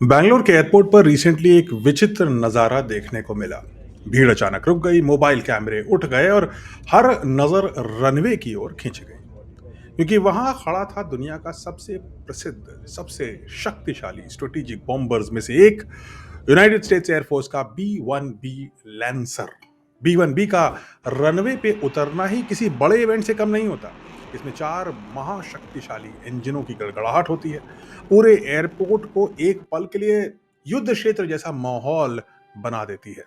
बैंगलोर के एयरपोर्ट पर रिसेंटली एक विचित्र नज़ारा देखने को मिला। भीड़ अचानक रुक गई, मोबाइल कैमरे उठ गए और हर नज़र रनवे की ओर खींच गई, क्योंकि वहां खड़ा था दुनिया का सबसे प्रसिद्ध, सबसे शक्तिशाली स्ट्रेटेजिक बॉम्बर्स में से एक, यूनाइटेड स्टेट्स एयरफोर्स का B-1B लैंसर। B-1B का रनवे पे उतरना ही किसी बड़े इवेंट से कम नहीं होता। इसमें चार महाशक्तिशाली इंजनों की गड़गड़ाहट होती है, पूरे एयरपोर्ट को एक पल के लिए युद्ध क्षेत्र जैसा माहौल बना देती है।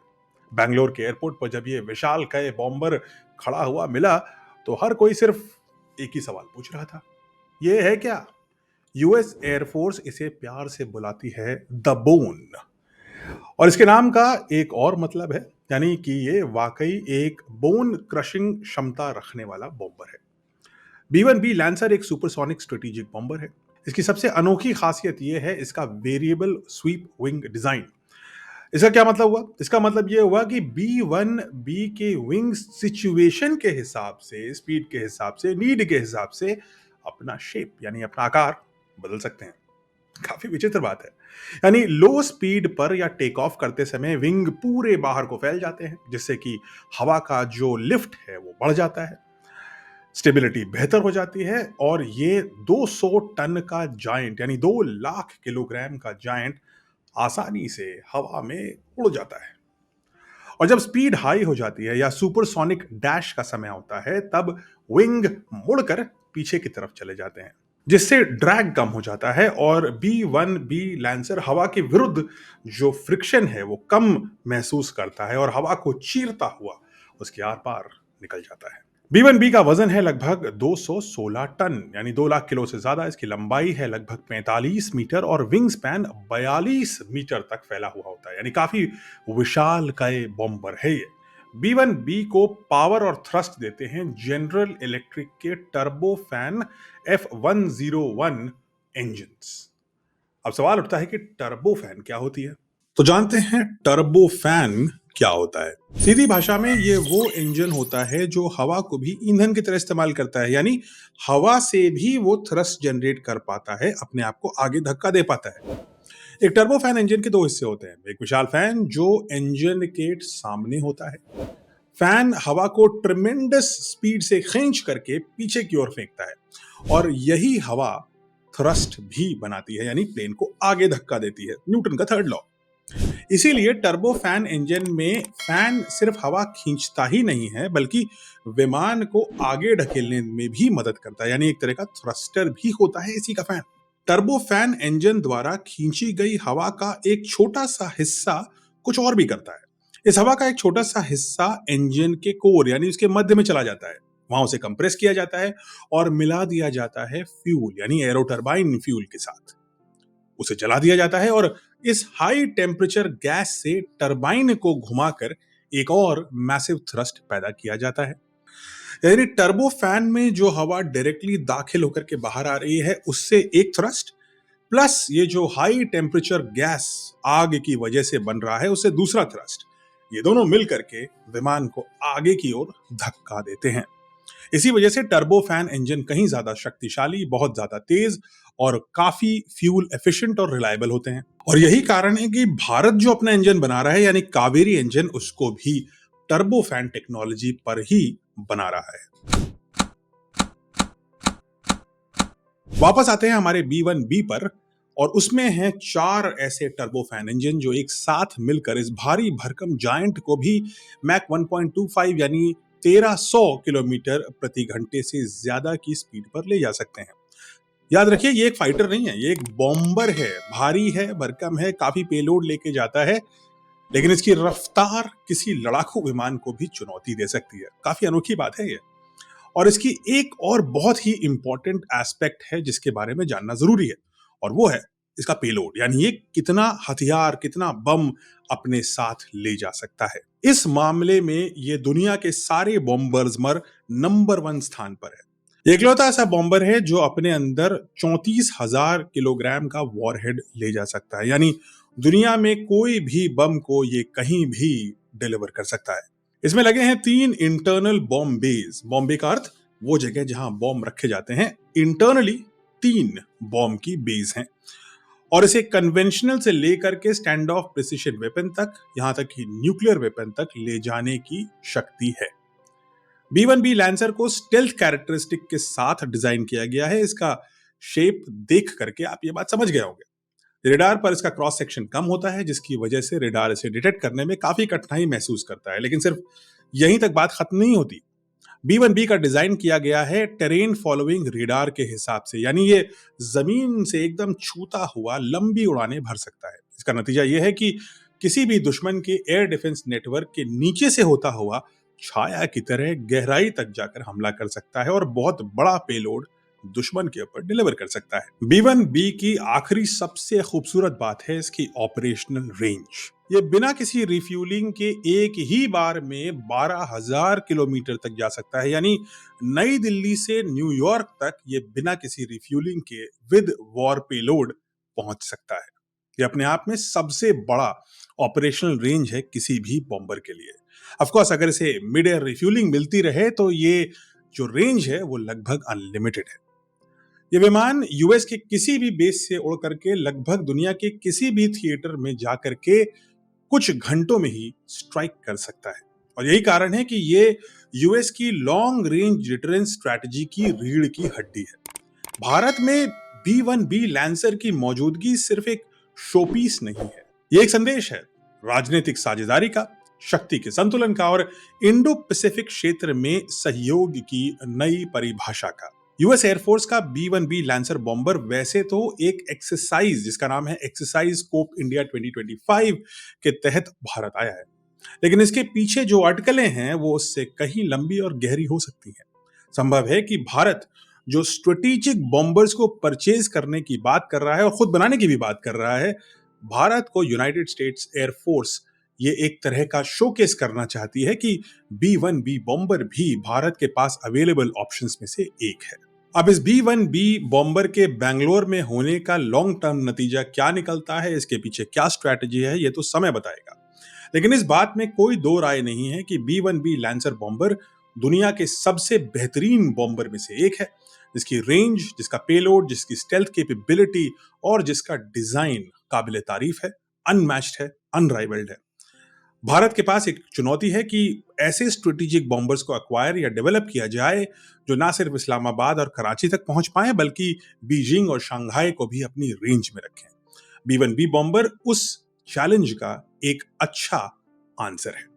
बैंगलोर के एयरपोर्ट पर जब ये विशालकाय बॉम्बर खड़ा हुआ मिला, तो हर कोई सिर्फ एक ही सवाल पूछ रहा था, ये है क्या? यूएस एयरफोर्स इसे प्यार से बुलाती है द बोन, और इसके नाम का एक और मतलब है, यानी कि ये वाकई एक बोन क्रशिंग क्षमता रखने वाला बॉम्बर है। B-1B लैंसर एक सुपरसोनिक स्ट्रेटेजिक बॉम्बर है। इसकी सबसे अनोखी खासियत यह है इसका वेरिएबल स्वीप विंग डिजाइन। इसका क्या मतलब हुआ? इसका मतलब यह हुआ कि B-1B के विंग सिचुएशन के हिसाब से, स्पीड के हिसाब से, नीड के हिसाब से अपना शेप यानी अपना आकार बदल सकते हैं। काफी विचित्र बात है। यानी लो स्पीड पर या टेक ऑफ करते समय विंग पूरे बाहर को फैल जाते हैं, जिससे कि हवा का जो लिफ्ट है वो बढ़ जाता है, स्टेबिलिटी बेहतर हो जाती है, और ये 200 टन का जायंट यानी 2 लाख किलोग्राम का जायंट आसानी से हवा में उड़ जाता है। और जब स्पीड हाई हो जाती है या सुपरसोनिक डैश का समय होता है, तब विंग मुड़कर पीछे की तरफ चले जाते हैं, जिससे ड्रैग कम हो जाता है और B-1B लैंसर हवा के विरुद्ध जो फ्रिक्शन है वो कम महसूस करता है और हवा को चीरता हुआ उसके आर पार निकल जाता है। B-1B का वजन है लगभग 216 टन यानी 2 लाख किलो से ज्यादा। इसकी लंबाई है लगभग 45 मीटर और विंग स्पैन 42 मीटर तक फैला हुआ होता है, यानी काफी विशाल काय बॉम्बर है ये। B-1B को पावर और थ्रस्ट देते हैं जनरल इलेक्ट्रिक के टर्बो फैन F101 इंजन्स। अब सवाल उठता है कि टर्बो फैन क्या होती है? तो जानते हैं टर्बो फैन क्या होता है। सीधी भाषा में ये वो इंजन होता है जो हवा को भी ईंधन की तरह इस्तेमाल करता है, यानी हवा से भी वो थ्रस्ट जनरेट कर पाता है, अपने आप को आगे धक्का दे पाता है। एक टर्बो फैन इंजन के दो हिस्से होते हैं। एक विशाल फैन जो इंजन के सामने होता है। फैन हवा को ट्रिमेंडस स्पीड से खींच करके पीछे की ओर फेंकता है, और यही हवा थ्रस्ट भी बनाती है, यानी प्लेन को आगे धक्का देती है, न्यूटन का थर्ड लॉ। इसीलिए टर्बो फैन इंजन में फैन सिर्फ हवा खींचता ही नहीं है, बल्कि विमान को आगे ढकेलने में भी मदद करता है, यानी एक तरह का थ्रस्टर भी होता है इसी का फैन। टर्बो फैन इंजन द्वारा खींची गई हवा का एक छोटा सा हिस्सा कुछ और भी करता है। इस हवा का एक छोटा सा हिस्सा इंजन के कोर यानी उसके मध्य में चला जाता है। वहां उसे कंप्रेस किया जाता है और मिला दिया जाता है फ्यूल यानी एरो टर्बाइन फ्यूल के साथ। उसे जला दिया जाता है और इस हाई टेम्परेचर गैस से टरबाइन को घुमाकर एक और मैसिव थ्रस्ट पैदा किया जाता है। यानी टर्बो फैन में जो हवा डायरेक्टली दाखिल होकर के बाहर आ रही है, उससे एक थ्रस्ट, प्लस ये जो हाई टेम्परेचर गैस आग की वजह से बन रहा है, उससे दूसरा थ्रस्ट, ये दोनों मिलकर के विमान को आगे की ओर धक्का देते हैं। इसी वजह से टर्बो फैन इंजन कहीं ज्यादा शक्तिशाली, बहुत ज्यादा तेज और काफी फ्यूल एफिशिएंट और रिलायबल होते हैं। और यही कारण है कि भारत जो अपना इंजन बना रहा है यानी कावेरी इंजन, उसको भी टर्बो फैन टेक्नोलॉजी पर ही बना रहा है। वापस आते हैं हमारे B-1B पर, और उसमें हैं 4 ऐसे टर्बो फैन इंजन जो एक साथ मिलकर इस भारी भरकम जायंट को भी मैक 1.25 यानी 1300 किलोमीटर प्रति घंटे से ज्यादा की स्पीड पर ले जा सकते हैं। याद रखिए, ये एक फाइटर नहीं है, ये एक बॉम्बर है। भारी है, भरकम है, काफी पेलोड लेके जाता है, लेकिन इसकी रफ्तार किसी लड़ाकू विमान को भी चुनौती दे सकती है। काफी अनोखी बात है ये। और इसकी एक और बहुत ही इंपॉर्टेंट एस्पेक्ट है जिसके बारे में जानना जरूरी है, और वो है इसका पेलोड, यानी ये कितना हथियार, कितना बम अपने साथ ले जा सकता है। इस मामले में ये दुनिया के सारे बॉम्बर्स मर नंबर 1 स्थान पर है। ये इकलौता ऐसा बॉम्बर है जो अपने अंदर 34,000 किलोग्राम का वॉरहेड ले जा सकता है, यानी दुनिया में कोई भी बम को ये कहीं भी डिलीवर कर सकता है। इसमें लगे हैं 3 इंटरनल बॉम्ब बेस। बॉम्बे का अर्थ वो जगह जहां बॉम्ब रखे जाते हैं। इंटरनली 3 बॉम्ब की बेस हैं, और इसे कन्वेंशनल से लेकर के स्टैंड ऑफ प्रिसिशन वेपन तक, यहां तक कि न्यूक्लियर वेपन तक ले जाने की शक्ति है। B1B लैंसर को स्टेल्थ कैरेक्टरिस्टिक के साथ डिजाइन किया गया है। इसका शेप देख करके आप ये बात समझ गए होंगे। रेडार पर इसका क्रॉस सेक्शन कम होता है, जिसकी वजह से रेडार इसे डिटेक्ट करने में काफी कठिनाई महसूस करता है। लेकिन सिर्फ यहीं तक बात खत्म नहीं होती। B1B का डिजाइन किया गया है टेरेन फॉलोइंग रेडार के हिसाब से, यानी ये जमीन से एकदम छूता हुआ लंबी उड़ानें भर सकता है। इसका नतीजा यह है कि किसी भी दुश्मन के एयर डिफेंस नेटवर्क के नीचे से होता हुआ छाया की तरह गहराई तक जाकर हमला कर सकता है और बहुत बड़ा पेलोड दुश्मन के ऊपर डिलीवर कर सकता है। B1B की आखिरी सबसे खूबसूरत बात है इसकी ऑपरेशनल रेंज। ये बिना किसी रिफ्यूलिंग के एक ही बार में 12,000 किलोमीटर तक जा सकता है, यानी नई दिल्ली से न्यूयॉर्क तक ये बिना किसी रिफ्यूलिंग के विद वॉर पेलोड पहुंच सकता है। ये अपने आप में सबसे बड़ा ऑपरेशनल रेंज है किसी भी बॉम्बर के लिए। ऑफ कोर्स अगर इसे मिड एयर रिफ्यूलिंग मिलती रहे तो ये जो रेंज है वो लगभग अनलिमिटेड है। ये विमान यूएस के किसी भी बेस से उड़ करके लगभग दुनिया के किसी भी थिएटर में जा करके कुछ घंटों में ही स्ट्राइक कर सकता है। और यही कारण है कि ये यूएस की लॉन्ग रेंज डिटरेंस स्ट्रैटेजी की रीढ़ की हड्डी है। भारत में B1B लैंसर की मौजूदगी सिर्फ एक शोपीस नहीं है, ये एक संदेश है राजनीतिक साझेदारी का, शक्ति के संतुलन का और इंडो पैसिफिक क्षेत्र में सहयोग की नई परिभाषा का। यूएस एयरफोर्स का B1B लैंसर बॉम्बर वैसे तो एक एक्सरसाइज जिसका नाम है एक्सरसाइज स्कोप इंडिया 2025 के तहत भारत आया है, लेकिन इसके पीछे जो अटकलें हैं वो उससे कहीं लंबी और गहरी हो सकती हैं। संभव है कि भारत जो स्ट्रेटेजिक बॉम्बर्स को परचेज करने की बात कर रहा है और खुद बनाने की भी बात कर रहा है, भारत को यूनाइटेड स्टेट्स एयरफोर्स ये एक तरह का शोकेस करना चाहती है कि B1B बॉम्बर भी भारत के पास अवेलेबल ऑप्शंस में से एक है। अब इस B1B बॉम्बर के बैंगलोर में होने का लॉन्ग टर्म नतीजा क्या निकलता है, इसके पीछे क्या स्ट्रैटेजी है, ये तो समय बताएगा। लेकिन इस बात में कोई दो राय नहीं है कि B1B लैंसर बॉम्बर दुनिया के सबसे बेहतरीन बॉम्बर में से एक है, जिसकी रेंज, जिसका पेलोड, जिसकी स्टेल्थ कैपेबिलिटी और जिसका डिजाइन काबिले तारीफ है, अनमैच्ड है, अनराइवल्ड है। भारत के पास एक चुनौती है कि ऐसे स्ट्रेटेजिक बॉम्बर्स को अक्वायर या डेवलप किया जाए जो ना सिर्फ इस्लामाबाद और कराची तक पहुंच पाए बल्कि बीजिंग और शंघाई को भी अपनी रेंज में रखें। B1B बॉम्बर उस चैलेंज का एक अच्छा आंसर है।